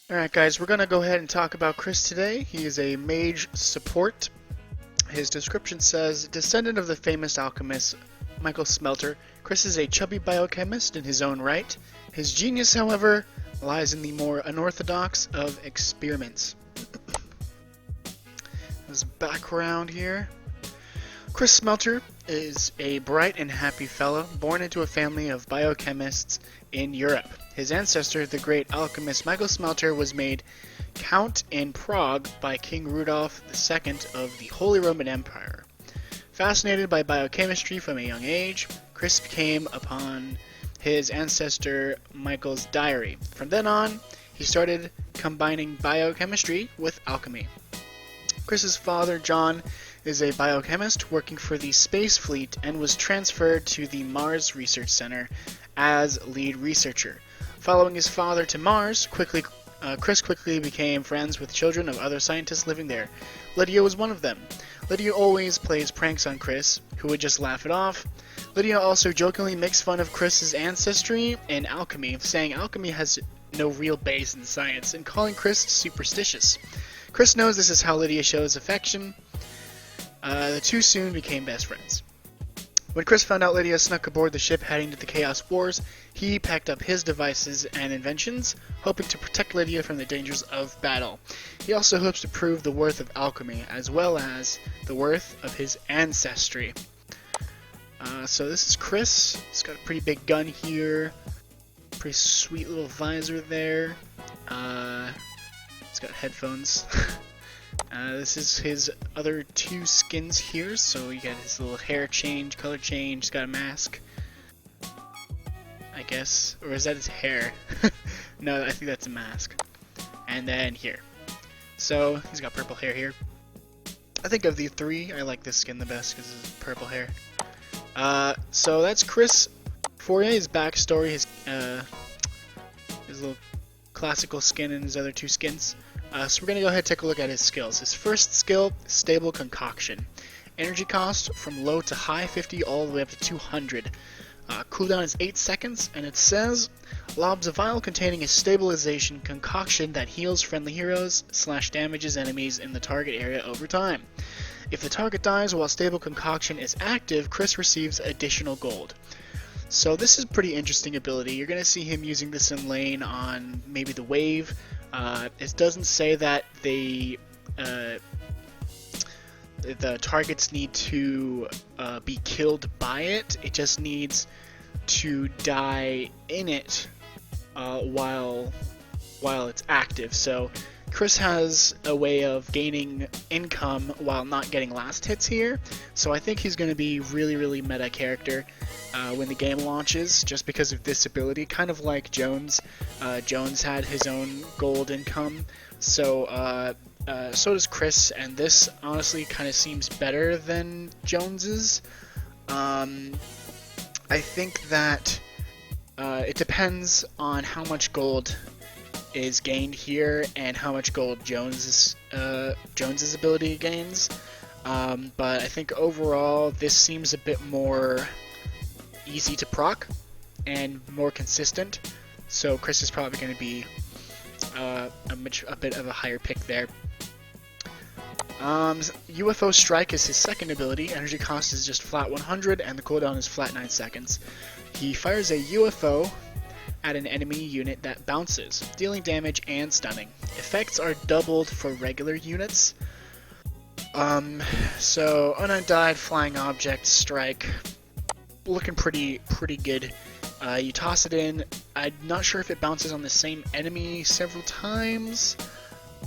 Alright guys, we're going to go ahead and talk about Chris today. He is a mage support. His description says, descendant of the famous alchemist Michael Smelter, Chris is a chubby biochemist in his own right. His genius, however, lies in the more unorthodox of experiments. His background here. Chris Smelter is a bright and happy fellow born into a family of biochemists in Europe. His ancestor, the great alchemist Michael Smelter, was made Count in Prague by King Rudolf II of the Holy Roman Empire. Fascinated by biochemistry from a young age, Chris came upon his ancestor Michael's diary. From then on, he started combining biochemistry with alchemy. Chris's father, John, is a biochemist working for the Space Fleet and was transferred to the Mars Research Center as lead researcher. Following his father to Mars, Chris quickly became friends with children of other scientists living there. Lydia was one of them. Lydia always plays pranks on Chris, who would just laugh it off. Lydia also jokingly makes fun of Chris's ancestry in alchemy, saying alchemy has no real base in science, and calling Chris superstitious. Chris knows this is how Lydia shows affection. The two soon became best friends. When Chris found out Lydia snuck aboard the ship heading to the Chaos Wars, he packed up his devices and inventions, hoping to protect Lydia from the dangers of battle. He also hopes to prove the worth of alchemy, as well as the worth of his ancestry. So this is Chris. He's got a pretty big gun here. Pretty sweet little visor there. He's got headphones. This is his other two skins here, so you got his little hair change, color change, he's got a mask, I guess, or is that his hair? No, I think that's a mask. And then here, so he's got purple hair here. I think of the three, I like this skin the best because it's purple hair. So that's Chris for you, his backstory, his little classical skin and his other two skins. So we're going to go ahead and take a look at his skills. His first skill, Stable Concoction. Energy cost from low to high 50 all the way up to 200. Cooldown is 8 seconds, and it says, lobs a vial containing a stabilization concoction that heals friendly heroes / damages enemies in the target area over time. If the target dies while Stable Concoction is active, Chris receives additional gold. So this is a pretty interesting ability. You're going to see him using this in lane on maybe the wave. It doesn't say that the targets need to be killed by it. It just needs to die in it while it's active. So Chris has a way of gaining income while not getting last hits here. So I think he's going to be really meta character when the game launches, just because of this ability, kind of like Jones. Jones had his own gold income, so so does Chris, and this honestly kind of seems better than Jones's. I think that it depends on how much gold is gained here and how much gold Jones's ability gains. But I think overall this seems a bit more easy to proc and more consistent, so Chris is probably going to be a bit of a higher pick there. UFO Strike is his second ability. Energy cost is just flat 100 and the cooldown is flat 9 seconds. He fires a UFO at an enemy unit that bounces, dealing damage and stunning. Effects are doubled for regular units. So undyed flying object strike, looking pretty good. You toss it in. I'm not sure if it bounces on the same enemy several times,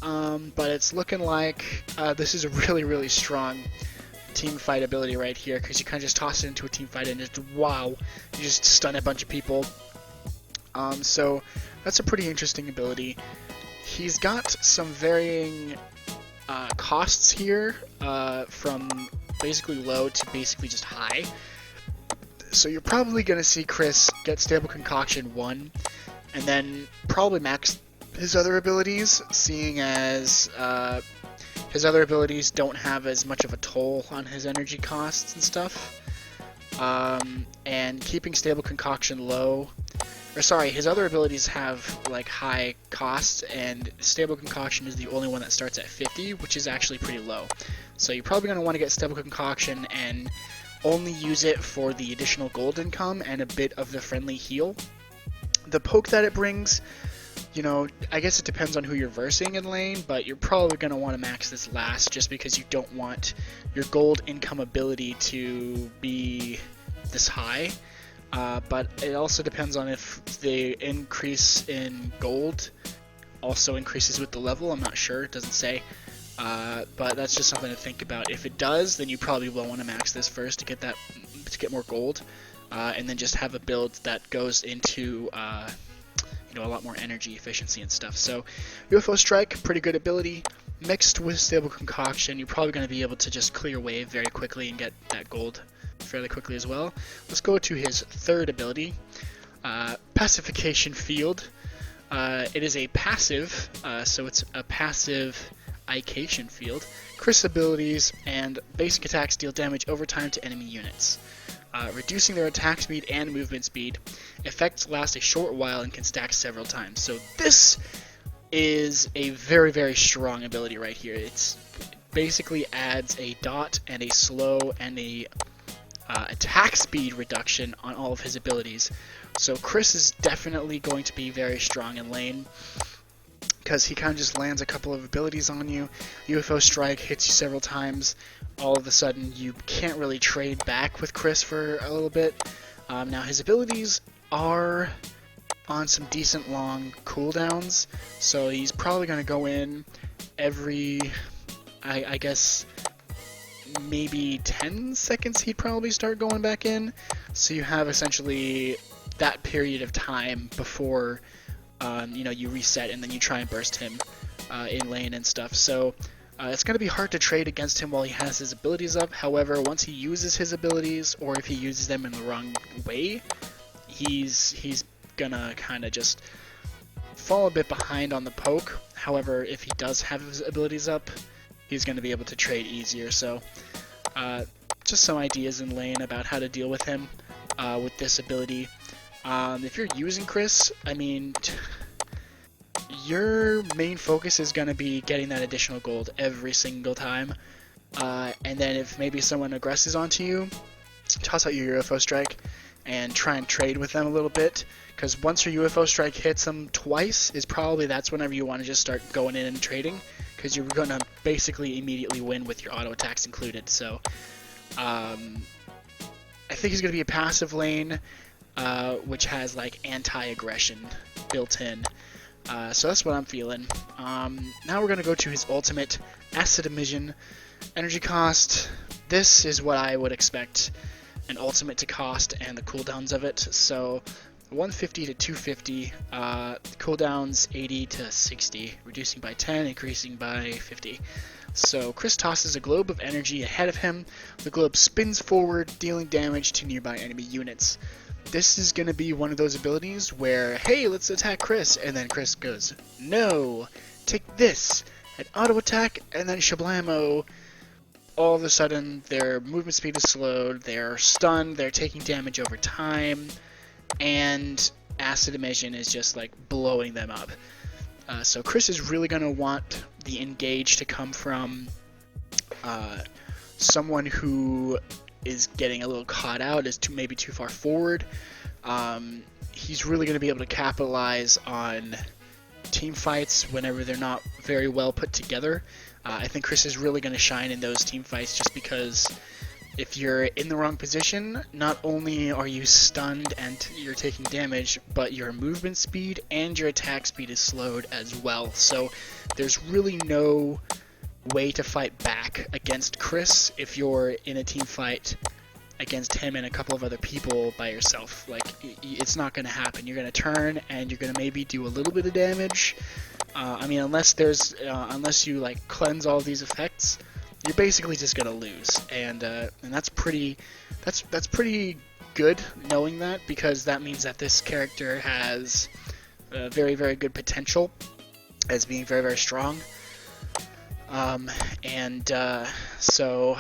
but it's looking like this is a really strong team fight ability right here, because you kind of just toss it into a team fight and just wow, you just stun a bunch of people. So that's a pretty interesting ability. He's got some varying costs here, from basically low to basically just high. So you're probably going to see Chris get Stable Concoction 1, and then probably max his other abilities, seeing as his other abilities don't have as much of a toll on his energy costs and stuff. And keeping Stable Concoction low or sorry, his other abilities have like high costs, and Stable Concoction is the only one that starts at 50, which is actually pretty low. So you're probably going to want to get Stable Concoction and only use it for the additional gold income and a bit of the friendly heal. The poke that it brings, you know, I guess it depends on who you're versing in lane, but you're probably going to want to max this last just because you don't want your gold income ability to be this high. But it also depends on if the increase in gold also increases with the level. I'm not sure, it doesn't say. But that's just something to think about. If it does, then you probably will want to max this first to get more gold, and then just have a build that goes into a lot more energy efficiency and stuff. So UFO Strike, pretty good ability. Mixed with Stable Concoction, you're probably going to be able to just clear wave very quickly and get that gold fairly quickly as well. Let's go to his third ability, Pacification Field. It is a passive, so it's a passive Ication Field. Chris abilities and basic attacks deal damage over time to enemy units, reducing their attack speed and movement speed. Effects last a short while and can stack several times. So this is a very, very strong ability right here. It's basically adds a dot and a slow and a attack speed reduction on all of his abilities. So Chris is definitely going to be very strong in lane, because he kind of just lands a couple of abilities on you. UFO Strike hits you several times. All of a sudden, you can't really trade back with Chris for a little bit. Now, his abilities are on some decent long cooldowns, so he's probably going to go in every, I guess, maybe 10 seconds he'd probably start going back in. So you have essentially that period of time before you reset, and then you try and burst him in lane and stuff. So it's going to be hard to trade against him while he has his abilities up. However, once he uses his abilities, or if he uses them in the wrong way, he's gonna kind of just fall a bit behind on the poke. However, if he does have his abilities up, he's going to be able to trade easier. So just some ideas in lane about how to deal with him with this ability. If you're using Chris, I mean, your main focus is going to be getting that additional gold every single time. And then if maybe someone aggresses onto you, toss out your UFO Strike and try and trade with them a little bit. Because once your UFO Strike hits them twice, that's whenever you want to just start going in and trading. Because you're going to basically immediately win with your auto attacks included. So I think he's going to be a passive lane, which has like anti-aggression built in. So that's what I'm feeling. Now we're going to go to his ultimate, Acid Emission. Energy cost, this is what I would expect an ultimate to cost and the cooldowns of it. So 150 to 250, cooldowns 80 to 60, reducing by 10, increasing by 50. So Chris tosses a globe of energy ahead of him. The globe spins forward, dealing damage to nearby enemy units. This is going to be one of those abilities where, hey, let's attack Chris, and then Chris goes, no, take this, an auto attack, and then shablamo. All of a sudden, their movement speed is slowed, they're stunned, they're taking damage over time, and Acid Emission is just like blowing them up. So Chris is really going to want the engage to come from someone who is getting a little caught out, is maybe too far forward. He's really going to be able to capitalize on team fights whenever they're not very well put together. I think Chris is really going to shine in those team fights just because if you're in the wrong position, not only are you stunned and you're taking damage, but your movement speed and your attack speed is slowed as well. So there's really no way to fight back against Chris if you're in a team fight against him and a couple of other people by yourself. Like, it's not going to happen. You're going to turn and you're going to maybe do a little bit of damage. I mean, unless you like cleanse all of these effects, you're basically just going to lose. And that's pretty good knowing that, because that means that this character has very, very good potential as being very, very strong. So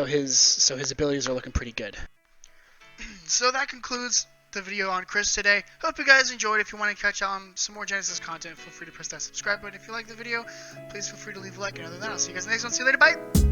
his abilities are looking pretty good. So that concludes the video on Chris today. Hope you guys enjoyed. If you want to catch on some more Genesis content, feel free to press that subscribe button. If you like the video, please feel free to leave a like. And other than that, I'll see you guys in the next one. See you later. Bye.